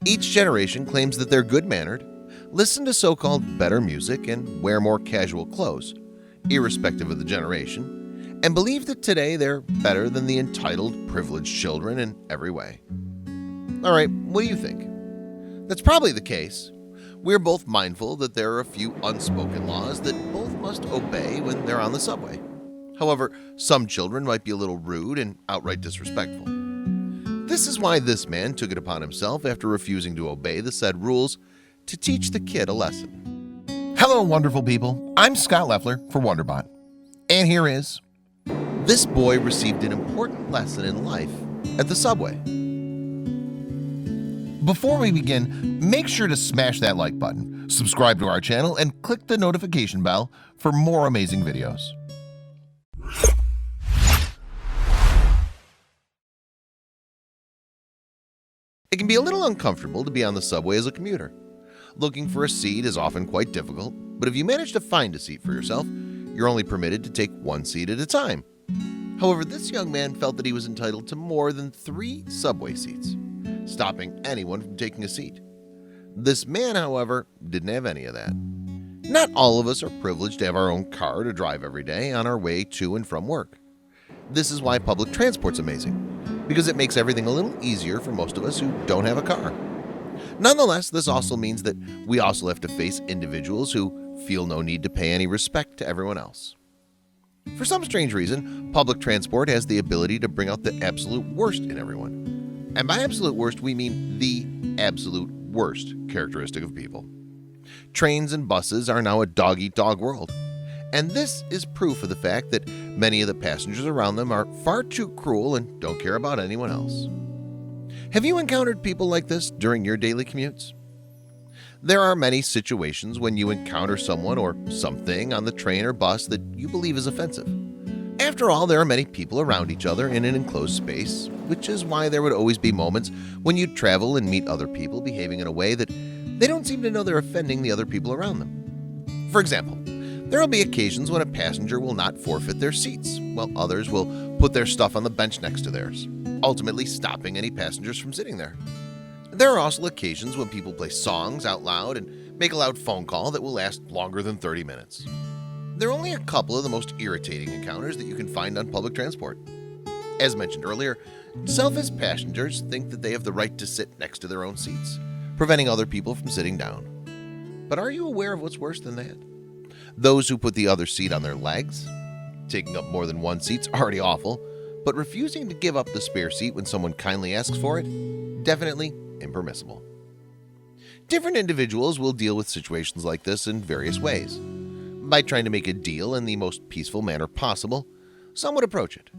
Each generation claims that they're good-mannered, listen to so-called better music, and wear more casual clothes, irrespective of the generation, and believe that today they're better than the entitled, privileged children in every way. Alright, what do you think? That's probably the case. We're both mindful that there are a few unspoken laws that both must obey when they're on the subway. However, some children might be a little rude and outright disrespectful. This is why this man took it upon himself, after refusing to obey the said rules, to teach the kid a lesson. Hello, wonderful people. I'm Scott Leffler for WonderBot. And here is... This boy received an important lesson in life at the subway. Before we begin, make sure to smash that like button, subscribe to our channel, and click the notification bell for more amazing videos. It can be a little uncomfortable to be on the subway as a commuter. Looking for a seat is often quite difficult, but if you manage to find a seat for yourself, you're only permitted to take one seat at a time. However, this young man felt that he was entitled to more than 3 subway seats, stopping anyone from taking a seat. This man, however, didn't have any of that. Not all of us are privileged to have our own car to drive every day on our way to and from work. This is why public transport's amazing, because it makes everything a little easier for most of us who don't have a car. Nonetheless, this also means that we also have to face individuals who feel no need to pay any respect to everyone else. For some strange reason, public transport has the ability to bring out the absolute worst in everyone. And by absolute worst, we mean the absolute worst characteristic of people. Trains and buses are now a dog-eat-dog world. And this is proof of the fact that many of the passengers around them are far too cruel and don't care about anyone else. Have you encountered people like this during your daily commutes? There are many situations when you encounter someone or something on the train or bus that you believe is offensive. After all, there are many people around each other in an enclosed space, which is why there would always be moments when you travel and meet other people behaving in a way that they don't seem to know they're offending the other people around them. For example, there will be occasions when a passenger will not forfeit their seats, while others will put their stuff on the bench next to theirs, ultimately stopping any passengers from sitting there. There are also occasions when people play songs out loud and make a loud phone call that will last longer than 30 minutes. There are only a couple of the most irritating encounters that you can find on public transport. As mentioned earlier, selfish passengers think that they have the right to sit next to their own seats, preventing other people from sitting down. But are you aware of what's worse than that? Those who put the other seat on their legs. Taking up more than one seat's already awful, but refusing to give up the spare seat when someone kindly asks for it, definitely impermissible. Different individuals will deal with situations like this in various ways. By trying to make a deal in the most peaceful manner possible, some would approach it.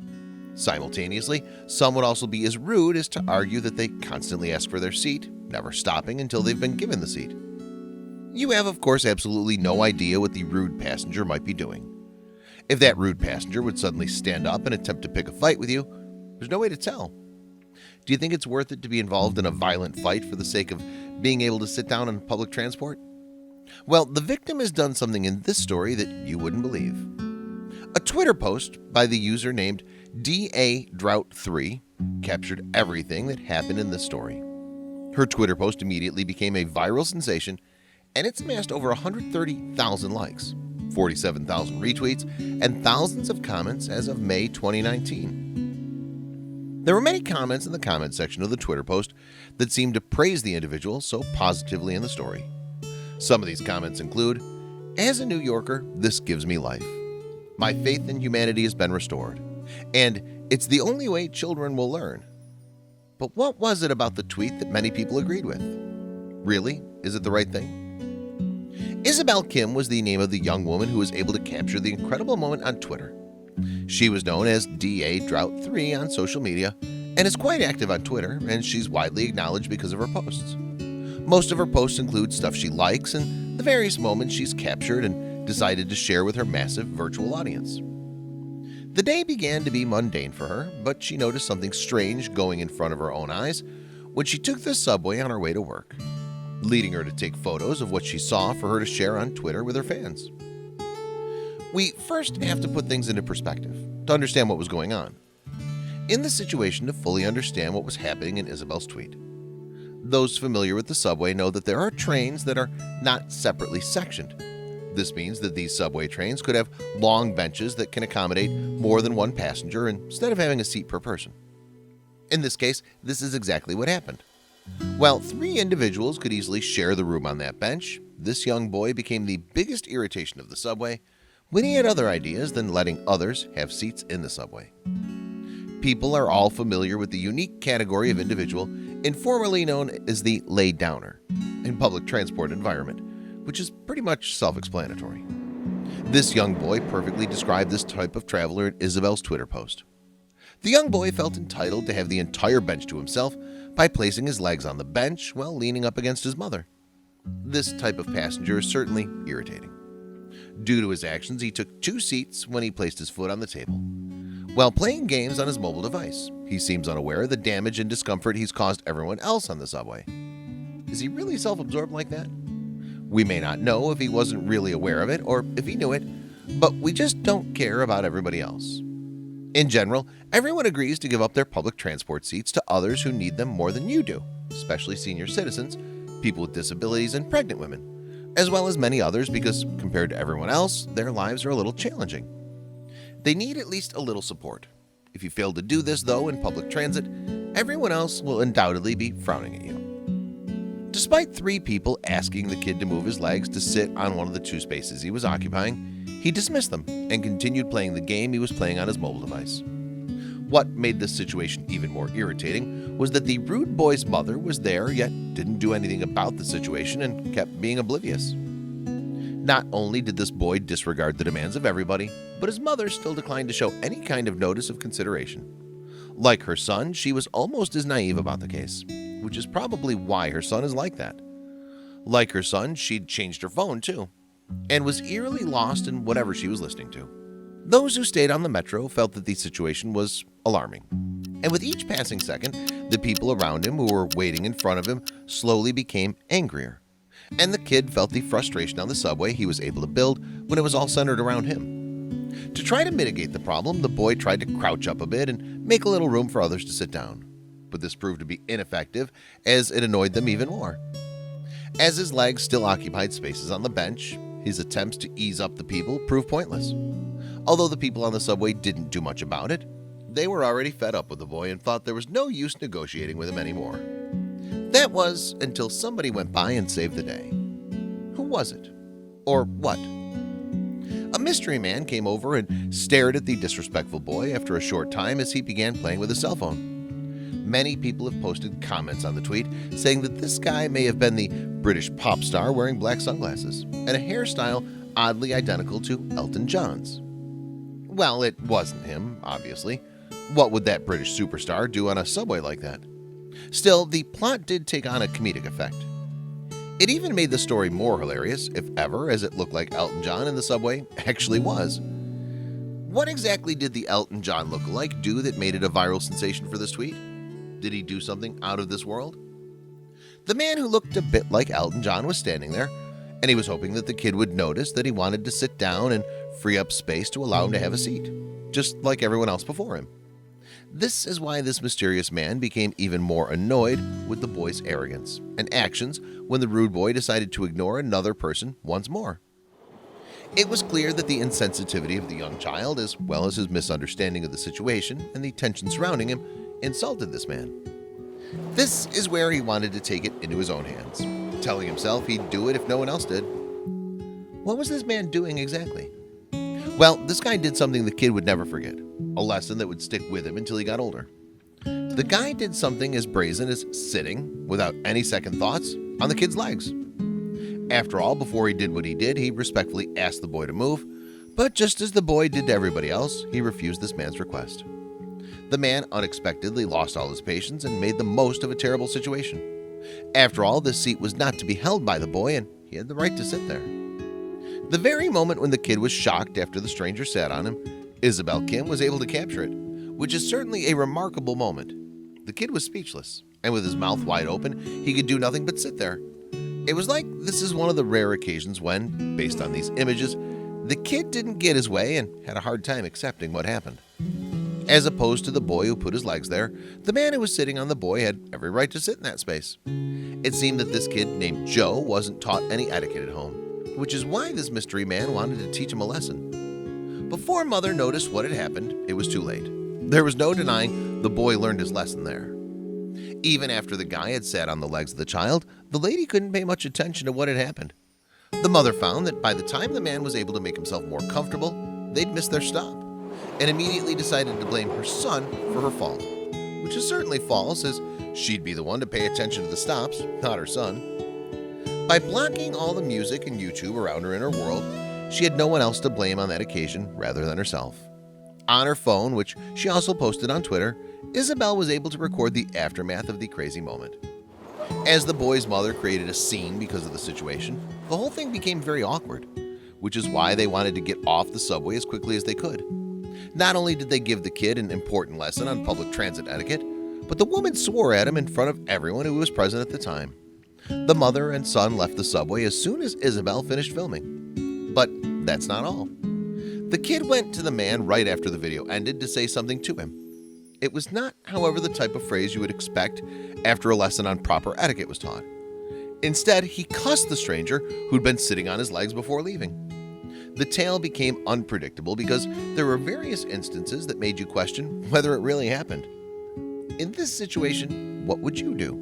Simultaneously, some would also be as rude as to argue that they constantly ask for their seat, never stopping until they've been given the seat. You have, of course, absolutely no idea what the rude passenger might be doing. If that rude passenger would suddenly stand up and attempt to pick a fight with you, there's no way to tell. Do you think it's worth it to be involved in a violent fight for the sake of being able to sit down on public transport? Well, the victim has done something in this story that you wouldn't believe. A Twitter post by the user named DA-Drought3 captured everything that happened in this story. Her Twitter post immediately became a viral sensation, and it's amassed over 130,000 likes, 47,000 retweets, and thousands of comments as of May 2019. There were many comments in the comment section of the Twitter post that seemed to praise the individual so positively in the story. Some of these comments include, "As a New Yorker, this gives me life. My faith in humanity has been restored. And it's the only way children will learn." But what was it about the tweet that many people agreed with? Really? Is it the right thing? Isabel Kim was the name of the young woman who was able to capture the incredible moment on Twitter. She was known as DA-Drought3 on social media and is quite active on Twitter, and she's widely acknowledged because of her posts. Most of her posts include stuff she likes and the various moments she's captured and decided to share with her massive virtual audience. The day began to be mundane for her, but she noticed something strange going in front of her own eyes when she took the subway on her way to work, leading her to take photos of what she saw for her to share on Twitter with her fans. We first have to put things into perspective to understand what was going on. In this situation, to fully understand what was happening in Isabel's tweet. Those familiar with the subway know that there are trains that are not separately sectioned. This means that these subway trains could have long benches that can accommodate more than one passenger instead of having a seat per person. In this case, this is exactly what happened. While 3 individuals could easily share the room on that bench, this young boy became the biggest irritation of the subway when he had other ideas than letting others have seats in the subway. People are all familiar with the unique category of individual informally known as the laid downer in public transport environment, which is pretty much self-explanatory. This young boy perfectly described this type of traveler in Isabel's Twitter post. The young boy felt entitled to have the entire bench to himself by placing his legs on the bench while leaning up against his mother. This type of passenger is certainly irritating. Due to his actions, he took 2 seats when he placed his foot on the table. While playing games on his mobile device, he seems unaware of the damage and discomfort he's caused everyone else on the subway. Is he really self-absorbed like that? We may not know if he wasn't really aware of it or if he knew it, but we just don't care about everybody else. In general, everyone agrees to give up their public transport seats to others who need them more than you do, especially senior citizens, people with disabilities, and pregnant women, as well as many others because, compared to everyone else, their lives are a little challenging. They need at least a little support. If you fail to do this, though, in public transit, everyone else will undoubtedly be frowning at you. Despite 3 people asking the kid to move his legs to sit on one of the 2 spaces he was occupying, he dismissed them and continued playing the game he was playing on his mobile device. What made this situation even more irritating was that the rude boy's mother was there yet didn't do anything about the situation and kept being oblivious. Not only did this boy disregard the demands of everybody, but his mother still declined to show any kind of notice of consideration. Like her son, she was almost as naive about the case, which is probably why her son is like that. Like her son, she'd changed her phone too, and was eerily lost in whatever she was listening to. Those who stayed on the metro felt that the situation was alarming, and with each passing second, the people around him who were waiting in front of him slowly became angrier, and the kid felt the frustration on the subway he was able to build when it was all centered around him. To try to mitigate the problem, the boy tried to crouch up a bit and make a little room for others to sit down, but this proved to be ineffective as it annoyed them even more. As his legs still occupied spaces on the bench, his attempts to ease up the people proved pointless. Although the people on the subway didn't do much about it, they were already fed up with the boy and thought there was no use negotiating with him anymore. That was until somebody went by and saved the day. Who was it? Or what? A mystery man came over and stared at the disrespectful boy after a short time as he began playing with his cell phone. Many people have posted comments on the tweet saying that this guy may have been the British pop star wearing black sunglasses and a hairstyle oddly identical to Elton John's. Well, it wasn't him, obviously. What would that British superstar do on a subway like that? Still, the plot did take on a comedic effect. It even made the story more hilarious, if ever, as it looked like Elton John in the subway actually was. What exactly did the Elton John lookalike do that made it a viral sensation for this tweet? Did he do something out of this world? The man who looked a bit like Elton John was standing there, and he was hoping that the kid would notice that he wanted to sit down and free up space to allow him to have a seat, just like everyone else before him. This is why this mysterious man became even more annoyed with the boy's arrogance and actions when the rude boy decided to ignore another person once more. It was clear that the insensitivity of the young child, as well as his misunderstanding of the situation and the tension surrounding him, insulted this man. This is where he wanted to take it into his own hands, telling himself he'd do it if no one else did. What was this man doing exactly? Well, this guy did something the kid would never forget, a lesson that would stick with him until he got older. The guy did something as brazen as sitting, without any second thoughts, on the kid's legs. After all, before he did what he did, he respectfully asked the boy to move, but just as the boy did to everybody else, he refused this man's request. The man unexpectedly lost all his patience and made the most of a terrible situation. After all, this seat was not to be held by the boy, and he had the right to sit there. The very moment when the kid was shocked after the stranger sat on him, Isabel Kim was able to capture it, which is certainly a remarkable moment. The kid was speechless, and with his mouth wide open, he could do nothing but sit there. It was like this is one of the rare occasions when, based on these images, the kid didn't get his way and had a hard time accepting what happened. As opposed to the boy who put his legs there, the man who was sitting on the boy had every right to sit in that space. It seemed that this kid named Joe wasn't taught any etiquette at home, which is why this mystery man wanted to teach him a lesson. Before Mother noticed what had happened, it was too late. There was no denying the boy learned his lesson there. Even after the guy had sat on the legs of the child, the lady couldn't pay much attention to what had happened. The mother found that by the time the man was able to make himself more comfortable, they'd missed their stop, and immediately decided to blame her son for her fault, which is certainly false, as she'd be the one to pay attention to the stops, not her son. By blocking all the music and YouTube around her inner world, she had no one else to blame on that occasion rather than herself. On her phone, which she also posted on Twitter, Isabel was able to record the aftermath of the crazy moment. As the boy's mother created a scene because of the situation, the whole thing became very awkward, which is why they wanted to get off the subway as quickly as they could. Not only did they give the kid an important lesson on public transit etiquette, but the woman swore at him in front of everyone who was present at the time. The mother and son left the subway as soon as Isabel finished filming. But that's not all. The kid went to the man right after the video ended to say something to him. It was not, however, the type of phrase you would expect after a lesson on proper etiquette was taught. Instead, he cussed the stranger who'd been sitting on his legs before leaving. The tale became unpredictable because there were various instances that made you question whether it really happened. In this situation, what would you do?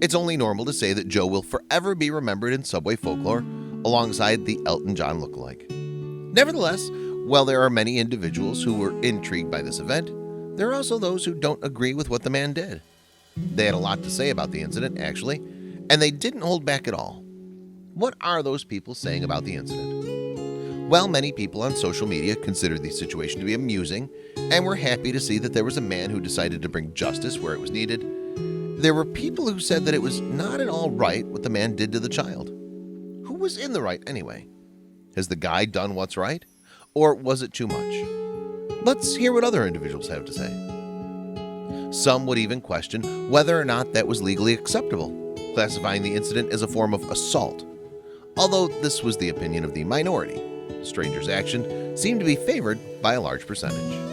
It's only normal to say that Joe will forever be remembered in subway folklore alongside the Elton John lookalike. Nevertheless, while there are many individuals who were intrigued by this event, there are also those who don't agree with what the man did. They had a lot to say about the incident, actually, and they didn't hold back at all. What are those people saying about the incident? Well, many people on social media considered the situation to be amusing and were happy to see that there was a man who decided to bring justice where it was needed. There were people who said that it was not at all right what the man did to the child. Who was in the right anyway? Has the guy done what's right? Or was it too much? Let's hear what other individuals have to say. Some would even question whether or not that was legally acceptable, classifying the incident as a form of assault. Although this was the opinion of the minority, the stranger's action seemed to be favored by a large percentage.